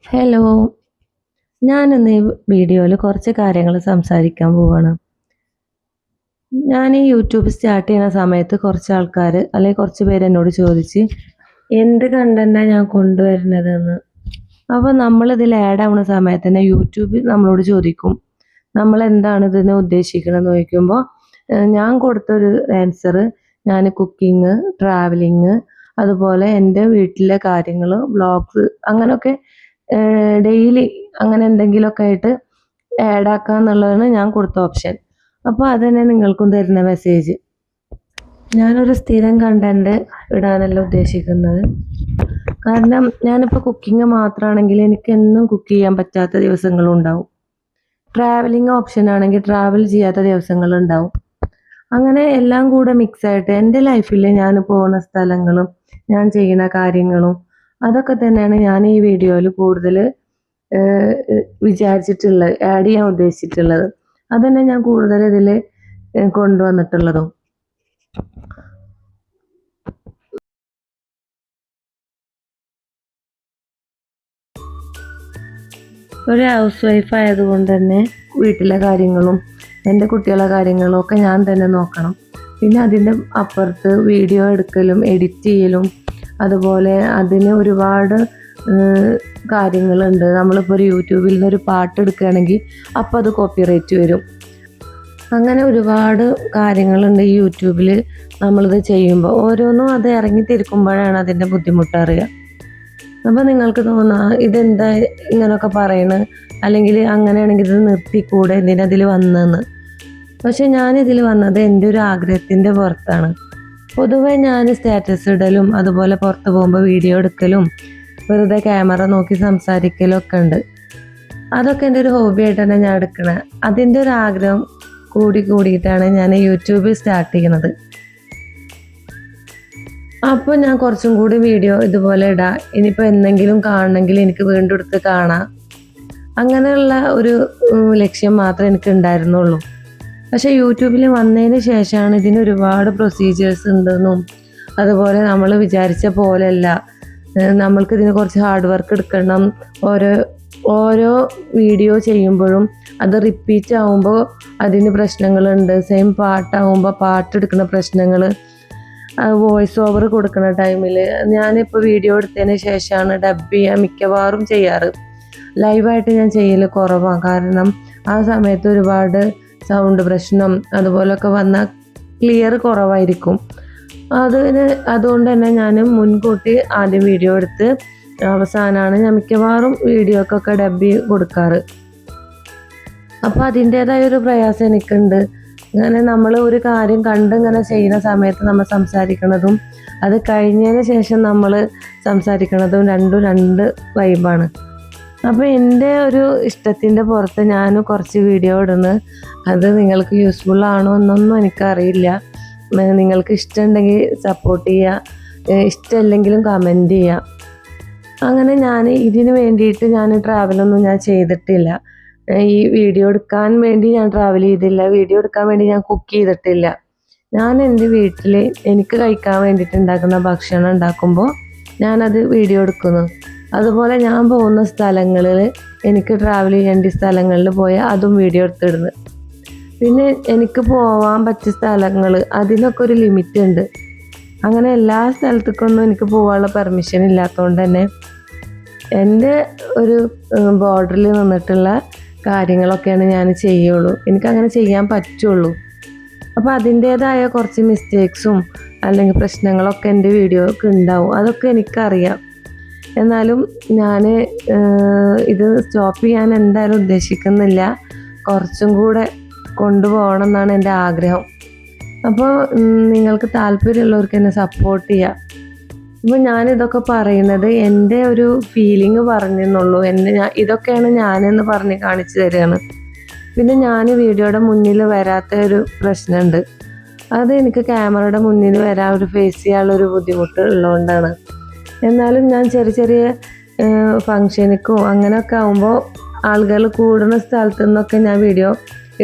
Hello, ഞാനിന്ന് ഈ വീഡിയോയിൽ കുറച്ച് കാര്യങ്ങൾ സംസാരിക്കാൻ പോവാണ്. ഞാൻ ഈ യൂട്യൂബ് സ്റ്റാർട്ട് ചെയ്യുന്ന സമയത്ത് കുറച്ച് ആൾക്കാർ അല്ലെങ്കിൽ കുറച്ച് പേര് എന്നോട് ചോദിച്ച് എന്ത് കണ്ടന്റാണ് ഞാൻ കൊണ്ടുവരുന്നതെന്ന്. അപ്പോൾ നമ്മളിതിൽ ആഡ് ആവുന്ന സമയത്ത് തന്നെ യൂട്യൂബ് നമ്മളോട് ചോദിക്കും നമ്മൾ എന്താണ് ഇതിനെ ഉദ്ദേശിക്കണമെന്ന് ചോദിക്കുമ്പോൾ ഞാൻ കൊടുത്തൊരു ആൻസർ ഞാൻ കുക്കിംഗ്, ട്രാവലിങ്, അതുപോലെ എൻ്റെ വീട്ടിലെ കാര്യങ്ങൾ, വ്ളോഗ്സ് അങ്ങനെയൊക്കെ ഡെയിലി അങ്ങനെ എന്തെങ്കിലുമൊക്കെ ആയിട്ട് ആഡ് ആക്കുക എന്നുള്ളതാണ് ഞാൻ കൊടുത്ത ഓപ്ഷൻ. അപ്പോൾ അതുതന്നെ നിങ്ങൾക്കും തരുന്ന മെസ്സേജ്. ഞാനൊരു സ്ഥിരം കണ്ടന്റ് ഇടാനല്ല ഉദ്ദേശിക്കുന്നത്. കാരണം ഞാനിപ്പോൾ കുക്കിംഗ് മാത്രമാണെങ്കിൽ എനിക്ക് എന്നും കുക്ക് ചെയ്യാൻ പറ്റാത്ത ദിവസങ്ങളും ഉണ്ടാവും. ട്രാവലിംഗ് ഓപ്ഷൻ ആണെങ്കിൽ ട്രാവൽ ചെയ്യാത്ത ദിവസങ്ങളുണ്ടാവും. അങ്ങനെ എല്ലാം കൂടെ മിക്സ് ആയിട്ട് എൻ്റെ ലൈഫിൽ ഞാൻ പോകുന്ന സ്ഥലങ്ങളും ഞാൻ ചെയ്യുന്ന കാര്യങ്ങളും അതൊക്കെ തന്നെയാണ് ഞാൻ ഈ വീഡിയോയിൽ കൂടുതൽ വിചാരിച്ചിട്ടുള്ളത്, ആഡ് ചെയ്യാൻ ഉദ്ദേശിച്ചിട്ടുള്ളത്. അതന്നെ ഞാൻ കൂടുതൽ ഇതിൽ കൊണ്ടുവന്നിട്ടുള്ളതും. ഒരു ഹൗസ് വൈഫ് ആയതുകൊണ്ട് തന്നെ വീട്ടിലെ കാര്യങ്ങളും എൻ്റെ കുട്ടികളുടെ കാര്യങ്ങളും ഒക്കെ ഞാൻ തന്നെ നോക്കണം. പിന്നെ അതിൻ്റെ അപ്പുറത്ത് വീഡിയോ എടുക്കലും എഡിറ്റ് ചെയ്യലും അതുപോലെ അതിന് ഒരുപാട് കാര്യങ്ങളുണ്ട്. നമ്മളിപ്പോൾ ഒരു യൂട്യൂബിൽ നിന്നൊരു പാട്ട് എടുക്കുകയാണെങ്കിൽ അപ്പോൾ അത് കോപ്പിറൈറ്റ് വരും. അങ്ങനെ ഒരുപാട് കാര്യങ്ങളുണ്ട് ഈ യൂട്യൂബിൽ നമ്മളിത് ചെയ്യുമ്പോൾ. ഓരോന്നും അത് ഇറങ്ങിത്തിരിക്കുമ്പോഴാണ് അതിൻ്റെ ബുദ്ധിമുട്ടറിയുക. അപ്പോൾ നിങ്ങൾക്ക് തോന്നുക ഇതെന്താ ഇങ്ങനെയൊക്കെ പറയണത്, അല്ലെങ്കിൽ അങ്ങനെയാണെങ്കിൽ ഇത് നിർത്തിക്കൂടെ, എന്തിനതിൽ വന്നതെന്ന്. പക്ഷെ ഞാനിതിൽ വന്നത് എൻ്റെ ഒരു ആഗ്രഹത്തിൻ്റെ പുറത്താണ്. പൊതുവെ ഞാൻ സ്റ്റാറ്റസ് ഇടലും അതുപോലെ പുറത്ത് പോകുമ്പോൾ വീഡിയോ എടുക്കലും വെറുതെ ക്യാമറ നോക്കി സംസാരിക്കലും ഒക്കെ ഉണ്ട്. അതൊക്കെ എൻ്റെ ഒരു ഹോബി ആയിട്ടാണ് ഞാൻ എടുക്കണത്. അതിൻ്റെ ഒരു ആഗ്രഹം കൂടിയിട്ടാണ് ഞാൻ യൂട്യൂബിൽ സ്റ്റാർട്ട് ചെയ്യുന്നത്. അപ്പോൾ ഞാൻ കുറച്ചും കൂടി വീഡിയോ ഇതുപോലെ ഇടാം. ഇനിയിപ്പോൾ എന്തെങ്കിലും കാണണമെങ്കിൽ എനിക്ക് വീണ്ടും എടുത്ത് കാണാം. അങ്ങനെയുള്ള ഒരു ലക്ഷ്യം മാത്രമേ എനിക്ക് ഉണ്ടായിരുന്നുള്ളൂ. പക്ഷേ യൂട്യൂബിൽ വന്നതിന് ശേഷമാണ് ഇതിന് ഒരുപാട് പ്രൊസീജിയേഴ്സ് ഉണ്ടെന്നും അതുപോലെ നമ്മൾ വിചാരിച്ച പോലെയല്ല, നമ്മൾക്ക് ഇതിന് കുറച്ച് ഹാർഡ് വർക്ക് എടുക്കണം. ഓരോ വീഡിയോ ചെയ്യുമ്പോഴും അത് റിപ്പീറ്റ് ആകുമ്പോൾ അതിന് പ്രശ്നങ്ങളുണ്ട്. സെയിം പാട്ടാകുമ്പോൾ പാട്ടെടുക്കുന്ന പ്രശ്നങ്ങൾ, വോയിസ് ഓവർ കൊടുക്കുന്ന ടൈമിൽ. ഞാനിപ്പോൾ വീഡിയോ എടുത്തതിന് ശേഷമാണ് ഡബ് ചെയ്യാൻ മിക്കവാറും ചെയ്യാറ്. ലൈവായിട്ട് ഞാൻ ചെയ്യൽ കുറവാണ്. കാരണം ആ സമയത്ത് ഒരുപാട് സൗണ്ട് പ്രശ്നം അതുപോലൊക്കെ വന്നാൽ ക്ലിയർ കുറവായിരിക്കും. അതുകൊണ്ട് തന്നെ ഞാൻ മുൻകൂട്ടി ആദ്യം വീഡിയോ എടുത്ത് അവസാനമാണ് ഞാൻ മിക്കവാറും വീഡിയോക്കൊക്കെ ഡബ് കൊടുക്കാറ്. അപ്പോൾ അതിൻ്റേതായ ഒരു പ്രയാസം എനിക്കുണ്ട്. ഇങ്ങനെ നമ്മൾ ഒരു കാര്യം ഇങ്ങനെ ചെയ്യുന്ന സമയത്ത് നമ്മൾ സംസാരിക്കുന്നതും അത് കഴിഞ്ഞതിന് ശേഷം നമ്മൾ സംസാരിക്കുന്നതും രണ്ട് വൈബാണ്. അപ്പോൾ എൻ്റെ ഒരു ഇഷ്ടത്തിൻ്റെ പുറത്ത് ഞാൻ കുറച്ച് വീഡിയോ ഇടുന്നു. അത് നിങ്ങൾക്ക് യൂസ്ഫുൾ ആണോ എന്നൊന്നും എനിക്കറിയില്ല. നിങ്ങൾക്ക് ഇഷ്ടമുണ്ടെങ്കിൽ സപ്പോർട്ട് ചെയ്യുക, ഇഷ്ടമല്ലെങ്കിലും കമൻറ്റ് ചെയ്യുക. അങ്ങനെ ഞാൻ ഇതിന് വേണ്ടിയിട്ട് ട്രാവലൊന്നും ഞാൻ ചെയ്തിട്ടില്ല. ഈ വീഡിയോ എടുക്കാൻ വേണ്ടി ഞാൻ ട്രാവൽ ചെയ്തില്ല. വീഡിയോ എടുക്കാൻ വേണ്ടി ഞാൻ കുക്ക് ചെയ്തിട്ടില്ല. ഞാൻ എൻ്റെ വീട്ടിൽ എനിക്ക് കഴിക്കാൻ വേണ്ടിയിട്ട് ഉണ്ടാക്കുന്ന ഭക്ഷണം ഉണ്ടാക്കുമ്പോൾ ഞാനത് വീഡിയോ എടുക്കുന്നു. അതുപോലെ ഞാൻ പോകുന്ന സ്ഥലങ്ങളിൽ എനിക്ക് ട്രാവൽ ചെയ്യേണ്ട സ്ഥലങ്ങളിൽ പോയാൽ അതും വീഡിയോ എടുത്തിടുന്നു. പിന്നെ എനിക്ക് പോകാൻ പറ്റിയ സ്ഥലങ്ങൾ അതിനൊക്കെ ഒരു ലിമിറ്റ് ഉണ്ട്. അങ്ങനെ എല്ലാ സ്ഥലത്തേക്കൊന്നും എനിക്ക് പോകാനുള്ള പെർമിഷൻ ഇല്ലാത്തതുകൊണ്ട് തന്നെ എൻ്റെ ഒരു ബോർഡറിൽ നിന്നിട്ടുള്ള കാര്യങ്ങളൊക്കെയാണ് ഞാൻ ചെയ്യുള്ളൂ. എനിക്കങ്ങനെ ചെയ്യാൻ പറ്റുള്ളൂ. അപ്പോൾ അതിൻ്റേതായ കുറച്ച് മിസ്റ്റേക്സും അല്ലെങ്കിൽ പ്രശ്നങ്ങളൊക്കെ എൻ്റെ വീഡിയോക്ക് ഉണ്ടാവും. അതൊക്കെ എനിക്കറിയാം. എന്നാലും ഞാൻ ഇത് സ്റ്റോപ്പ് ചെയ്യാൻ എന്തായാലും ഉദ്ദേശിക്കുന്നില്ല. കുറച്ചും കൂടെ കൊണ്ടുപോകണം എന്നാണ് എൻ്റെ ആഗ്രഹം. അപ്പോൾ നിങ്ങൾക്ക് താല്പര്യമുള്ളവർക്ക് എന്നെ സപ്പോർട്ട് ചെയ്യുക. അപ്പോൾ ഞാനിതൊക്കെ പറയുന്നത് എൻ്റെ ഒരു ഫീലിംഗ് പറഞ്ഞെന്നുള്ളൂ. ഇതൊക്കെയാണ് ഞാനെന്ന് പറഞ്ഞ് കാണിച്ചു തരികയാണ്. പിന്നെ ഞാൻ വീഡിയോയുടെ മുന്നിൽ വരാത്ത ഒരു പ്രശ്നമുണ്ട്. അത് എനിക്ക് ക്യാമറയുടെ മുന്നിൽ വരാൻ ഫേസ് ചെയ്യാനുള്ളൊരു ബുദ്ധിമുട്ട് ഉള്ളതുകൊണ്ടാണ്. എന്നാലും ഞാൻ ചെറിയ ഫങ്ഷനിക്കും അങ്ങനെയൊക്കെ ആകുമ്പോൾ ആളുകൾ കൂടുന്ന സ്ഥലത്തു നിന്നൊക്കെ ഞാൻ വീഡിയോ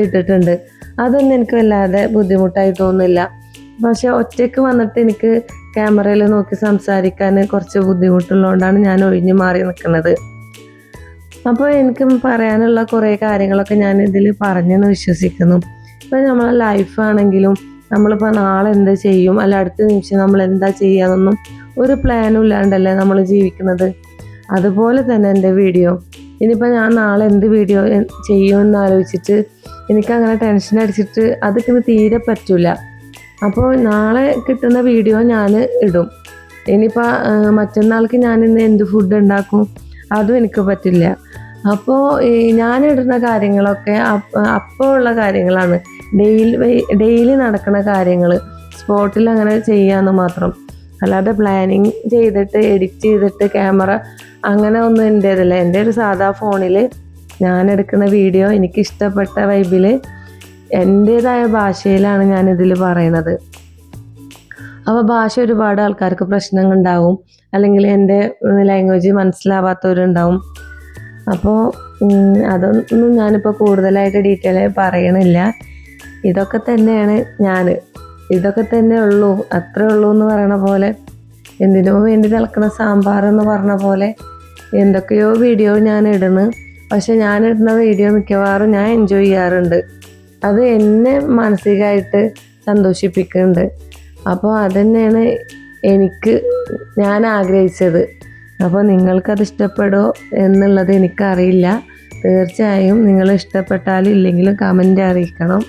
ഇട്ടിട്ടുണ്ട്. അതൊന്നും എനിക്ക് വല്ലാതെ ബുദ്ധിമുട്ടായി തോന്നുന്നില്ല. പക്ഷെ ഒറ്റയ്ക്ക് വന്നിട്ട് എനിക്ക് ക്യാമറയിൽ നോക്കി സംസാരിക്കാൻ കുറച്ച് ബുദ്ധിമുട്ടുള്ളതുകൊണ്ടാണ് ഞാൻ ഒഴിഞ്ഞു മാറി നിൽക്കുന്നത്. അപ്പോൾ എനിക്ക് പറയാനുള്ള കുറേ കാര്യങ്ങളൊക്കെ ഞാൻ ഇതിൽ പറഞ്ഞെന്ന് വിശ്വസിക്കുന്നു. ഇപ്പം നമ്മളെ ലൈഫാണെങ്കിലും നമ്മളിപ്പോൾ നാളെ എന്താ ചെയ്യും, അല്ല അടുത്ത നിമിഷം നമ്മൾ എന്താ ചെയ്യാന്നൊന്നും ഒരു പ്ലാനും ഇല്ലാണ്ടല്ലേ നമ്മൾ ജീവിക്കുന്നത്. അതുപോലെ തന്നെ എൻ്റെ വീഡിയോ, ഇനിയിപ്പോൾ ഞാൻ നാളെ എന്ത് വീഡിയോ ചെയ്യുമെന്ന് ആലോചിച്ചിട്ട് എനിക്കങ്ങനെ ടെൻഷൻ അടിച്ചിട്ട് അതൊക്കെ തീരെ പറ്റില്ല. അപ്പോൾ നാളെ കിട്ടുന്ന വീഡിയോ ഞാൻ ഇടും. ഇനിയിപ്പോൾ മറ്റന്നാൾക്ക് ഞാനിന്ന് എന്ത് ഫുഡ് ഉണ്ടാക്കും അതും എനിക്ക് പറ്റില്ല. അപ്പോൾ ഞാനിടുന്ന കാര്യങ്ങളൊക്കെ അപ്പോൾ ഉള്ള കാര്യങ്ങളാണ്, ഡെയിലി നടക്കുന്ന കാര്യങ്ങൾ, സ്പോട്ടിൽ അങ്ങനെ ചെയ്യാമെന്ന് മാത്രം. അല്ലാതെ പ്ലാനിങ് ചെയ്തിട്ട് എഡിറ്റ് ചെയ്തിട്ട് ക്യാമറ അങ്ങനെ ഒന്നും എൻ്റേതല്ല. എൻ്റെ ഒരു സാധാ ഫോണിൽ ഞാനെടുക്കുന്ന വീഡിയോ എനിക്കിഷ്ടപ്പെട്ട വൈബിൽ എൻ്റേതായ ഭാഷയിലാണ് ഞാനിതിൽ പറയണത്. അപ്പോൾ ഭാഷ ഒരുപാട് ആൾക്കാർക്ക് പ്രശ്നങ്ങളുണ്ടാവും, അല്ലെങ്കിൽ എൻ്റെ ലാംഗ്വേജ് മനസ്സിലാവാത്തവരുണ്ടാവും. അപ്പോൾ അതൊന്നും ഞാനിപ്പോൾ കൂടുതലായിട്ട് ഡീറ്റെയിൽ പറയണില്ല. ഇതൊക്കെ തന്നെയാണ് ഇതൊക്കെ തന്നെ ഉള്ളൂ, അത്രേ ഉള്ളൂ എന്ന് പറയണ പോലെ, എന്തിനോ വേണ്ടി തിളക്കണ സാമ്പാർ എന്ന് പറഞ്ഞ പോലെ എന്തൊക്കെയോ വീഡിയോ ഞാൻ ഇടുന്നു. പക്ഷെ ഞാനിടുന്ന വീഡിയോ മിക്കവാറും ഞാൻ എൻജോയ് ചെയ്യാറുണ്ട്. അത് എന്നെ മാനസികമായിട്ട് സന്തോഷിപ്പിക്കുന്നുണ്ട്. അപ്പോൾ അതന്നെയാണ് ഞാൻ ആഗ്രഹിച്ചത്. അപ്പോൾ നിങ്ങൾക്കത് ഇഷ്ടപ്പെടുമോ എന്നുള്ളത് എനിക്കറിയില്ല. തീർച്ചയായും നിങ്ങൾ ഇഷ്ടപ്പെട്ടാലും ഇല്ലെങ്കിലും കമൻറ്റ് അറിയിക്കണം.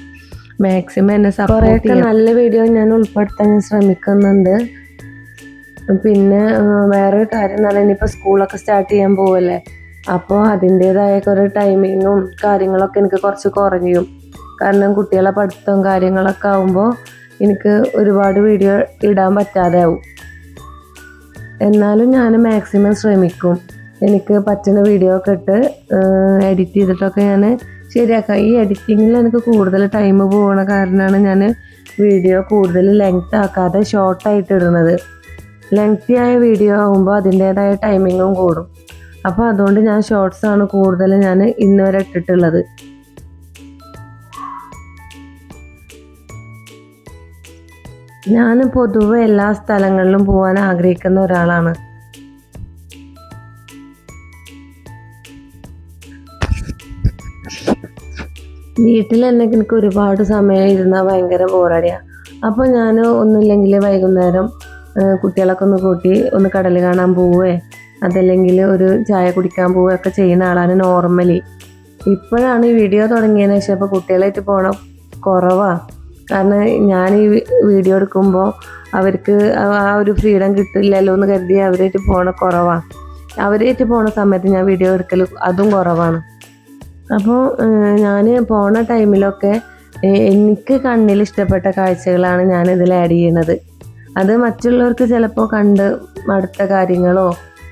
മാക്സിമം എന്നെ സപ്പോർട്ട് ചെയ്യാം. നല്ല വീഡിയോ ഞാൻ ഉൾപ്പെടുത്താൻ ശ്രമിക്കുന്നുണ്ട്. പിന്നെ വേറൊരു കാര്യം എന്ന് പറഞ്ഞാൽ ഇനിയിപ്പോൾ സ്കൂളൊക്കെ സ്റ്റാർട്ട് ചെയ്യാൻ പോവല്ലേ, അപ്പോൾ അതിൻ്റേതായ കുറേ ടൈമിങ്ങും കാര്യങ്ങളൊക്കെ എനിക്ക് കുറച്ച് കുറഞ്ഞു. കാരണം കുട്ടികളെ പഠിത്തവും കാര്യങ്ങളൊക്കെ ആകുമ്പോൾ എനിക്ക് ഒരുപാട് വീഡിയോ ഇടാൻ പറ്റാതെ ആവും. എന്നാലും ഞാൻ മാക്സിമം ശ്രമിക്കും. എനിക്ക് പറ്റുന്ന വീഡിയോ ഒക്കെ ഇട്ട് എഡിറ്റ് ചെയ്തിട്ടൊക്കെ ഞാൻ ശരിയാക്കാം. ഈ എഡിറ്റിങ്ങിൽ എനിക്ക് കൂടുതൽ ടൈം പോകുന്ന കാരണമാണ് ഞാൻ വീഡിയോ കൂടുതൽ ലെങ്ത് ആക്കാതെ ഷോർട്ടായിട്ട് ഇടുന്നത്. ലെങ്തി ആയ വീഡിയോ ആകുമ്പോൾ അതിൻ്റേതായ ടൈമിങ്ങും കൂടും. അപ്പോൾ അതുകൊണ്ട് ഞാൻ ഷോർട്സാണ് കൂടുതൽ ഞാൻ ഇന്നുവരെ ഇട്ടിട്ടുള്ളത്. ഞാൻ പൊതുവെ എല്ലാ സ്ഥലങ്ങളിലും പോകാൻ ആഗ്രഹിക്കുന്ന ഒരാളാണ്. വീട്ടിൽ തന്നെ എനിക്ക് ഒരുപാട് സമയം ഇരുന്നാൽ ഭയങ്കര ബോറടിയാണ്. അപ്പോൾ ഞാൻ ഒന്നുമില്ലെങ്കിൽ വൈകുന്നേരം കുട്ടികളൊക്കെ ഒന്ന് കൂട്ടി ഒന്ന് കടൽ കാണാൻ പോവേ, അതല്ലെങ്കിൽ ഒരു ചായ കുടിക്കാൻ പോവുകയൊക്കെ ചെയ്യുന്ന ആളാണ് നോർമലി. ഇപ്പോഴാണ് ഈ വീഡിയോ തുടങ്ങിയതിന് ശേഷം അപ്പോൾ കുട്ടികളായിട്ട് പോകണം കുറവാണ്. കാരണം ഞാൻ ഈ വീഡിയോ എടുക്കുമ്പോൾ അവർക്ക് ആ ഒരു ഫ്രീഡം കിട്ടില്ലല്ലോ എന്ന് കരുതി അവരായിട്ട് പോകണ കുറവാണ്. അവരായിട്ട് പോണ സമയത്ത് ഞാൻ വീഡിയോ എടുക്കൽ അതും കുറവാണ്. അപ്പോൾ ഞാൻ പോണ ടൈമിലൊക്കെ എനിക്ക് കണ്ണിൽ ഇഷ്ടപ്പെട്ട കാഴ്ചകളാണ് ഞാൻ ഇതിൽ ആഡ് ചെയ്യുന്നത്. അത് മറ്റുള്ളവർക്ക് ചിലപ്പോൾ കണ്ട് മടുത്ത കാര്യങ്ങളോ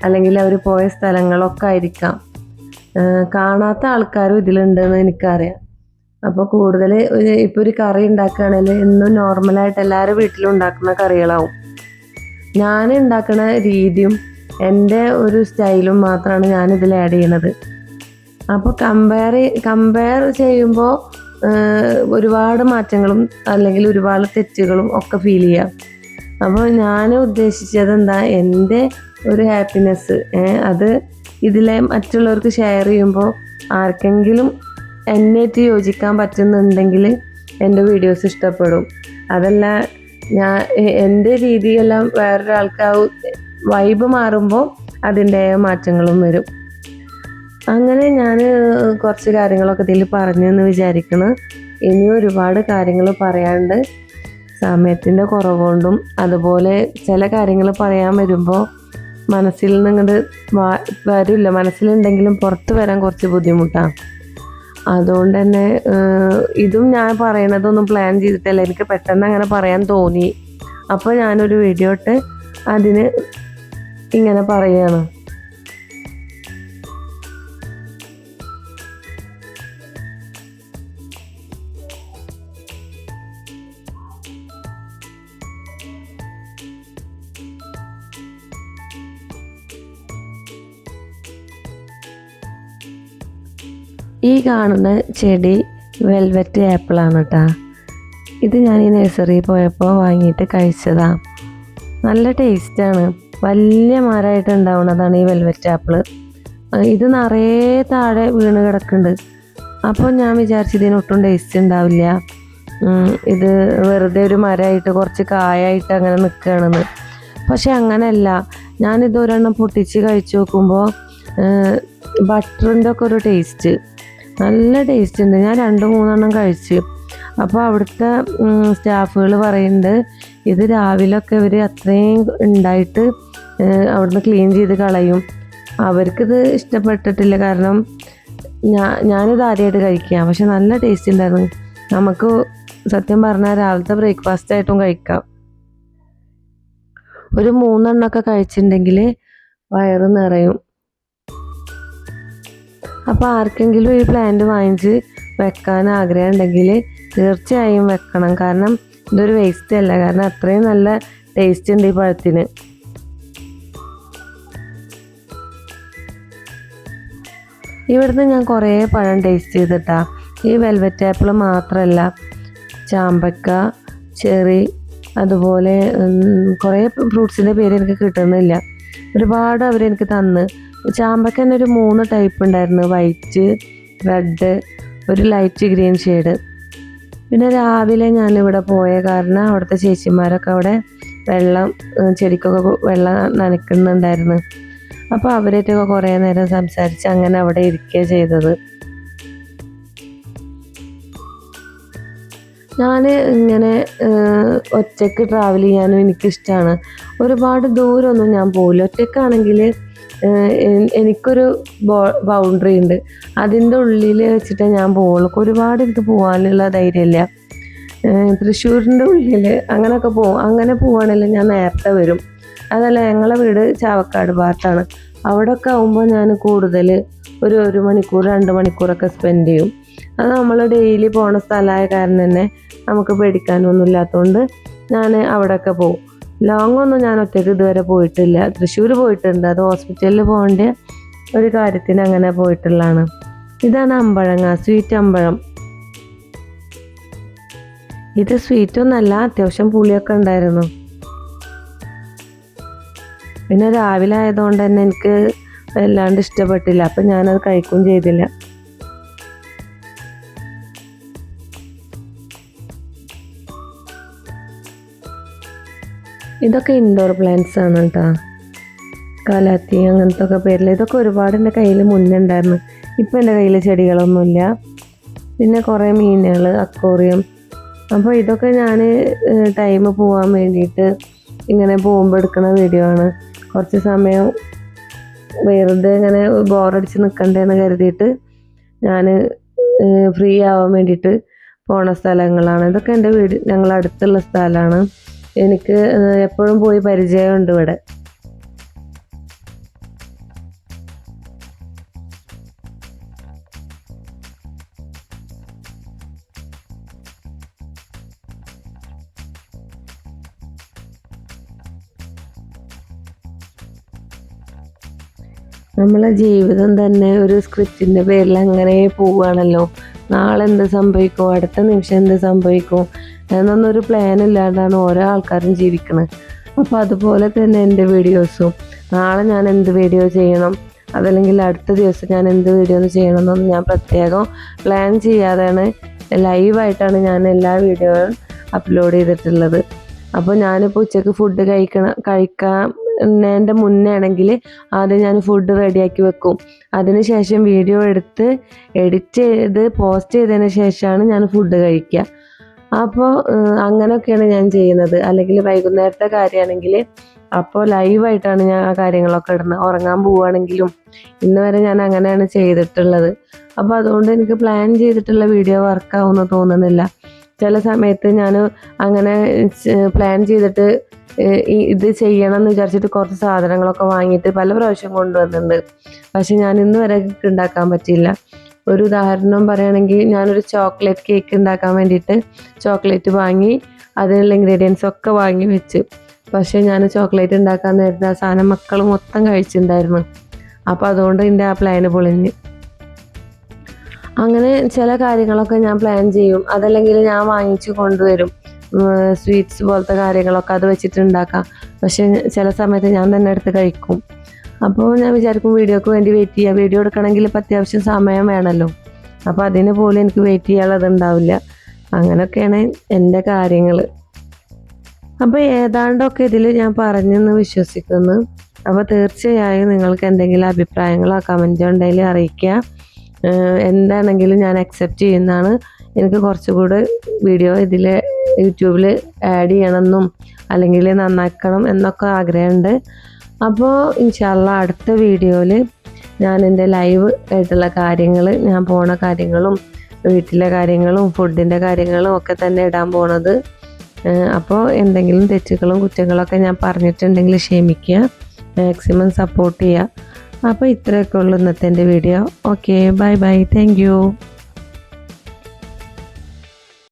അല്ലെങ്കിൽ അവർ പോയ സ്ഥലങ്ങളോ ഒക്കെ ആയിരിക്കാം. കാണാത്ത ആൾക്കാരും ഇതിലുണ്ടെന്ന് എനിക്കറിയാം. അപ്പോൾ കൂടുതൽ ഇപ്പോൾ ഒരു കറി ഉണ്ടാക്കുകയാണെങ്കിൽ എന്നും നോർമലായിട്ട് എല്ലാവരും വീട്ടിലും ഉണ്ടാക്കുന്ന കറികളാവും. ഞാൻ ഉണ്ടാക്കുന്ന രീതിയും എൻ്റെ ഒരു സ്റ്റൈലും മാത്രമാണ് ഞാനിതിൽ ആഡ് ചെയ്യണത്. അപ്പോൾ കമ്പയർ ചെയ്യുമ്പോൾ ഒരുപാട് മാറ്റങ്ങളും അല്ലെങ്കിൽ ഒരുപാട് തെറ്റുകളും ഒക്കെ ഫീൽ ചെയ്യാം. അപ്പോൾ ഞാൻ ഉദ്ദേശിച്ചത് എന്താ, എൻ്റെ ഒരു ഹാപ്പിനെസ് അത് ഇതിലെ മറ്റുള്ളവർക്ക് ഷെയർ ചെയ്യുമ്പോൾ ആർക്കെങ്കിലും എന്നേറ്റ് യോജിക്കാൻ പറ്റുന്നുണ്ടെങ്കിൽ എൻ്റെ വീഡിയോസ് ഇഷ്ടപ്പെടും. അതല്ല എൻ്റെ രീതിയെല്ലാം വേറൊരാൾക്ക് വൈബ് മാറുമ്പോൾ അതിൻ്റെ മാറ്റങ്ങളും വരും. അങ്ങനെ ഞാൻ കുറച്ച് കാര്യങ്ങളൊക്കെ ഇതിൽ പറഞ്ഞെന്ന് വിചാരിക്കണം. ഇനിയും ഒരുപാട് കാര്യങ്ങൾ പറയാണ്ട് സമയത്തിൻ്റെ കുറവുകൊണ്ടും അതുപോലെ ചില കാര്യങ്ങൾ പറയാൻ വരുമ്പോൾ മനസ്സിൽ നിന്ന് ഇങ്ങോട്ട് വരില്ല. മനസ്സിലുണ്ടെങ്കിലും പുറത്ത് വരാൻ കുറച്ച് ബുദ്ധിമുട്ടാണ്. അതുകൊണ്ട് തന്നെ ഇതും ഞാൻ പറയണതൊന്നും പ്ലാൻ ചെയ്തിട്ടല്ല, എനിക്ക് പെട്ടെന്ന് അങ്ങനെ പറയാൻ തോന്നി. അപ്പോൾ ഞാനൊരു വീഡിയോ ഇട്ട് അതിന് ഇങ്ങനെ പറയുകയാണ്. ഈ കാണുന്ന ചെടി വെൽവെറ്റ് ആപ്പിളാണ് കേട്ടോ. ഇത് ഞാൻ ഈ നഴ്സറിയിൽ പോയപ്പോൾ വാങ്ങിയിട്ട് കഴിച്ചതാണ്. നല്ല ടേസ്റ്റാണ്. വലിയ മരമായിട്ട് ഉണ്ടാവുന്നതാണ് ഈ വെൽവെറ്റ് ആപ്പിൾ. ഇത് നിറയെ താഴെ വീണ് കിടക്കുന്നുണ്ട്. അപ്പോൾ ഞാൻ വിചാരിച്ചു ഇതിനൊട്ടും ടേസ്റ്റ് ഉണ്ടാവില്ല, ഇത് വെറുതെ ഒരു മരമായിട്ട് കുറച്ച് കായായിട്ട് അങ്ങനെ നിൽക്കുകയാണെന്ന്. പക്ഷെ അങ്ങനെയല്ല. ഞാനിത് ഒരെണ്ണം പൊട്ടിച്ച് കഴിച്ച് നോക്കുമ്പോൾ ബട്ടറിൻ്റെ ഒക്കെ ഒരു ടേസ്റ്റ്, നല്ല ടേസ്റ്റ് ഉണ്ട്. ഞാൻ 2-3 കഴിച്ച്. അപ്പോൾ അവിടുത്തെ സ്റ്റാഫുകൾ പറയുന്നുണ്ട് ഇത് രാവിലെയൊക്കെ ഇവർ അത്രയും ഉണ്ടായിട്ട് അവിടുന്ന് ക്ലീൻ ചെയ്ത് കളയും. അവർക്കിത് ഇഷ്ടപ്പെട്ടിട്ടില്ല, കാരണം ഞാനിത് ആദ്യമായിട്ട് കഴിക്കാം. പക്ഷെ നല്ല ടേസ്റ്റ് ഉണ്ടായിരുന്നു. നമുക്ക് സത്യം പറഞ്ഞാൽ രാവിലത്തെ ബ്രേക്ക്ഫാസ്റ്റ് ആയിട്ടും കഴിക്കാം. ഒരു 3 എണ്ണമൊക്കെ കഴിച്ചിട്ടുണ്ടെങ്കിൽ വയറ് നിറയും. അപ്പോൾ ആർക്കെങ്കിലും ഈ പ്ലാന്റ് വാങ്ങിച്ച് വെക്കാൻ ആഗ്രഹം ഉണ്ടെങ്കിൽ തീർച്ചയായും വെക്കണം. കാരണം ഇതൊരു വേസ്റ്റ് അല്ല, കാരണം അത്രയും നല്ല ടേസ്റ്റ് ഉണ്ട് ഈ പഴത്തിന്. ഇവിടുന്ന് ഞാൻ കുറേ പഴം ടേസ്റ്റ് ചെയ്തിട്ടാ. ഈ വെൽവെറ്റ് ആപ്പിൾ മാത്രമല്ല, ചാമ്പക്ക, ചെറി, അതുപോലെ കുറേ ഫ്രൂട്ട്സിൻ്റെ പേര് എനിക്ക് കിട്ടുന്നില്ല. ഒരുപാട് അവരെനിക്ക് തന്ന്. ചാമ്പക്ക തന്നെ ഒരു 3 ടൈപ്പ് ഉണ്ടായിരുന്നു, വൈറ്റ്, റെഡ്, ഒരു ലൈറ്റ് ഗ്രീൻ ഷെയ്ഡ്. പിന്നെ രാവിലെ ഞാനിവിടെ പോയ കാരണം അവിടുത്തെ ചേച്ചിമാരൊക്കെ അവിടെ വെള്ളം ചെടിക്കൊക്കെ വെള്ളം നനയ്ക്കുന്നുണ്ടായിരുന്നു. അപ്പോൾ അവരായിട്ടൊക്കെ കുറേ നേരം സംസാരിച്ച് അങ്ങനെ അവിടെ ഇരിക്കുക ചെയ്തത്. ഞാൻ ഇങ്ങനെ ഒറ്റയ്ക്ക് ട്രാവൽ ചെയ്യാനും എനിക്കിഷ്ടമാണ്. ഒരുപാട് ദൂരമൊന്നും ഞാൻ പോകില്ല. ഒറ്റയ്ക്കാണെങ്കിൽ എനിക്കൊരു ബൗണ്ടറി ഉണ്ട്, അതിൻ്റെ ഉള്ളിൽ വെച്ചിട്ടേ ഞാൻ പോവുള്ളൂ. ഒരുപാട് എനിക്ക് പോകാനുള്ള ധൈര്യമില്ല. തൃശ്ശൂരിൻ്റെ ഉള്ളിൽ അങ്ങനെയൊക്കെ പോകും. അങ്ങനെ പോവുകയാണെങ്കിൽ ഞാൻ നേരത്തെ വരും. അതല്ല, ഞങ്ങളെ വീട് ചാവക്കാട് ഭാഗത്താണ്. അവിടെയൊക്കെ ആകുമ്പോൾ ഞാൻ കൂടുതൽ ഒരു 1 മണിക്കൂർ 2 മണിക്കൂറൊക്കെ സ്പെൻഡ് ചെയ്യും. അത് നമ്മൾ ഡെയിലി പോണ സ്ഥലമായ കാരണം തന്നെ നമുക്ക് പേടിക്കാനൊന്നും ഇല്ലാത്തതുകൊണ്ട് ഞാൻ അവിടെയൊക്കെ പോകും. ലോങ് ഒന്നും ഞാൻ ഒറ്റയ്ക്ക് ഇതുവരെ പോയിട്ടില്ല. തൃശ്ശൂർ പോയിട്ടുണ്ട്, അത് ഹോസ്പിറ്റലിൽ പോകേണ്ട ഒരു കാര്യത്തിന് അങ്ങനെ പോയിട്ടുള്ളതാണ്. ഇതാണ് അമ്പഴങ്ങ, സ്വീറ്റ് അമ്പഴം. ഇത് സ്വീറ്റൊന്നല്ല, അത്യാവശ്യം പുളിയൊക്കെ ഉണ്ടായിരുന്നു. പിന്നെ രാവിലെ ആയതുകൊണ്ട് തന്നെ എനിക്ക് വല്ലാണ്ട് ഇഷ്ടപ്പെട്ടില്ല, അപ്പം ഞാനത് കഴിക്കുകയും ചെയ്തില്ല. ഇതൊക്കെ ഇൻഡോർ പ്ലാന്റ്സ് ആണ് കേട്ടോ, കാലാത്തി അങ്ങനത്തെ ഒക്കെ പേരിൽ. ഇതൊക്കെ ഒരുപാട് എൻ്റെ കയ്യിൽ മുന്നേ ഉണ്ടായിരുന്നു. ഇപ്പം എൻ്റെ കയ്യിൽ ചെടികളൊന്നുമില്ല. പിന്നെ കുറേ മീനുകൾ, അക്വേറിയം. അപ്പോൾ ഇതൊക്കെ ഞാൻ ടൈം പോകാൻ വേണ്ടിയിട്ട് ഇങ്ങനെ പോകുമ്പോൾ എടുക്കുന്ന വീഡിയോ ആണ്. കുറച്ച് സമയം വെറുതെ ഇങ്ങനെ ബോറടിച്ച് നിൽക്കണ്ടേന്ന് കരുതിയിട്ട് ഞാൻ ഫ്രീ ആവാൻ വേണ്ടിയിട്ട് പോണ സ്ഥലങ്ങളാണ് ഇതൊക്കെ. എൻ്റെ വീട് ഞങ്ങളടുത്തുള്ള സ്ഥലമാണ്. എനിക്ക് എപ്പോഴും പോയി പരിചയമുണ്ട് ഇവിടെ. നമ്മളെ ജീവിതം തന്നെ ഒരു സ്ക്രിപ്റ്റിൻ്റെ പേരിൽ അങ്ങനെ പോവുകയാണല്ലോ. നാളെ എന്ത് സംഭവിക്കും, അടുത്ത നിമിഷം എന്ത് സംഭവിക്കും എന്നൊന്നൊരു പ്ലാൻ ഇല്ലാണ്ടാണ് ഓരോ ആൾക്കാരും ജീവിക്കുന്നത്. അപ്പോൾ അതുപോലെ തന്നെ എൻ്റെ വീഡിയോസും, നാളെ ഞാൻ എന്ത് വീഡിയോ ചെയ്യണം, അതല്ലെങ്കിൽ അടുത്ത ദിവസം ഞാൻ എന്ത് വീഡിയോ ചെയ്യണം എന്നൊന്നും ഞാൻ പ്രത്യേകം പ്ലാൻ ചെയ്യാതെയാണ് ലൈവായിട്ടാണ് ഞാൻ എല്ലാ വീഡിയോയും അപ്ലോഡ് ചെയ്തിട്ടുള്ളത്. അപ്പോൾ ഞാനിപ്പോൾ ഉച്ചയ്ക്ക് ഫുഡ് കഴിക്കുന്നതിൻ്റെ മുന്നേ ആണെങ്കിൽ ആദ്യം ഞാൻ ഫുഡ് റെഡിയാക്കി വെക്കും. അതിനുശേഷം വീഡിയോ എടുത്ത് എഡിറ്റ് ചെയ്ത് പോസ്റ്റ് ചെയ്തതിന് ശേഷമാണ് ഞാൻ ഫുഡ് കഴിക്കുക. അപ്പോൾ അങ്ങനെയൊക്കെയാണ് ഞാൻ ചെയ്യുന്നത്. അല്ലെങ്കിൽ വൈകുന്നേരത്തെ കാര്യമാണെങ്കിൽ അപ്പോൾ ലൈവായിട്ടാണ് ഞാൻ ആ കാര്യങ്ങളൊക്കെ ഇടുന്നത്. ഉറങ്ങാൻ പോവുകയാണെങ്കിലും ഇന്ന് വരെ ഞാൻ അങ്ങനെയാണ് ചെയ്തിട്ടുള്ളത്. അപ്പോൾ അതുകൊണ്ട് എനിക്ക് പ്ലാൻ ചെയ്തിട്ടുള്ള വീഡിയോ വർക്കാവുമെന്ന് തോന്നുന്നില്ല. ചില സമയത്ത് ഞാൻ അങ്ങനെ പ്ലാൻ ചെയ്തിട്ട് ഇത് ചെയ്യണം എന്ന് വിചാരിച്ചിട്ട് കുറച്ച് സാധനങ്ങളൊക്കെ വാങ്ങിയിട്ട് പല പ്രാവശ്യം കൊണ്ടുവന്നിട്ടുണ്ട്. പക്ഷെ ഞാൻ ഇന്ന് വരെ ഉണ്ടാക്കാൻ പറ്റിയില്ല. ഒരു ഉദാഹരണം പറയുകയാണെങ്കിൽ, ഞാനൊരു ചോക്ലേറ്റ് കേക്ക് ഉണ്ടാക്കാൻ വേണ്ടിയിട്ട് ചോക്ലേറ്റ് വാങ്ങി അതിനുള്ള ഇൻഗ്രീഡിയൻസ് ഒക്കെ വാങ്ങി വെച്ച്. പക്ഷേ ഞാൻ ചോക്ലേറ്റ് ഉണ്ടാക്കാൻ നേരത്തെ ആ സാധനം മക്കൾ മൊത്തം കഴിച്ചിട്ടുണ്ടായിരുന്നു. അപ്പോൾ അതുകൊണ്ട് എൻ്റെ ആ പ്ലാന് പൊളിഞ്ഞ്. അങ്ങനെ ചില കാര്യങ്ങളൊക്കെ ഞാൻ പ്ലാൻ ചെയ്യും, അതല്ലെങ്കിൽ ഞാൻ വാങ്ങിച്ച് കൊണ്ടുവരും. സ്വീറ്റ്സ് പോലത്തെ കാര്യങ്ങളൊക്കെ അത് വെച്ചിട്ട് ഉണ്ടാക്കാം. പക്ഷേ ചില സമയത്ത് ഞാൻ തന്നെ എടുത്ത് കഴിക്കും. അപ്പോൾ ഞാൻ വിചാരിക്കും വീഡിയോക്ക് വേണ്ടി വെയിറ്റ് ചെയ്യുക. വീഡിയോ എടുക്കണമെങ്കിൽ ഇപ്പം അത്യാവശ്യം സമയം വേണമല്ലോ. അപ്പോൾ അതിന് പോലും എനിക്ക് വെയിറ്റ് ചെയ്യാനുള്ളത് ഉണ്ടാവില്ല. അങ്ങനെയൊക്കെയാണ് എൻ്റെ കാര്യങ്ങൾ. അപ്പോൾ ഏതാണ്ടൊക്കെ ഇതിൽ ഞാൻ പറഞ്ഞെന്ന് വിശ്വസിക്കുന്നു. അപ്പോൾ തീർച്ചയായും നിങ്ങൾക്ക് എന്തെങ്കിലും അഭിപ്രായങ്ങളോ കമൻറ്റോ ഉണ്ടെങ്കിൽ അറിയിക്കുക. എന്താണെങ്കിലും ഞാൻ അക്സെപ്റ്റ് ചെയ്യുന്നതാണ്. എനിക്ക് കുറച്ചുകൂടെ വീഡിയോ ഇതിൽ യൂട്യൂബിൽ ആഡ് ചെയ്യണമെന്നും അല്ലെങ്കിൽ നന്നാക്കണം എന്നൊക്കെ ആഗ്രഹമുണ്ട്. അപ്പോൾ ഇൻഷാ അല്ലാഹ് അടുത്ത വീഡിയോയിൽ ഞാൻ എൻ്റെ ലൈവ് ആയിട്ടുള്ള കാര്യങ്ങൾ, ഞാൻ പോണ കാര്യങ്ങളും വീട്ടിലെ കാര്യങ്ങളും ഫുഡിൻ്റെ കാര്യങ്ങളും ഒക്കെ തന്നെ ഇടാൻ പോണത്. അപ്പോൾ എന്തെങ്കിലും തെറ്റുകളും കുറ്റങ്ങളൊക്കെ ഞാൻ പറഞ്ഞിട്ടുണ്ടെങ്കിൽ ക്ഷമിക്കുക, മാക്സിമം സപ്പോർട്ട് ചെയ്യുക. അപ്പോൾ ഇത്രയൊക്കെ ഉള്ളൂ ഇന്നത്തെ എൻ്റെ video. Okay, bye bye, thank you.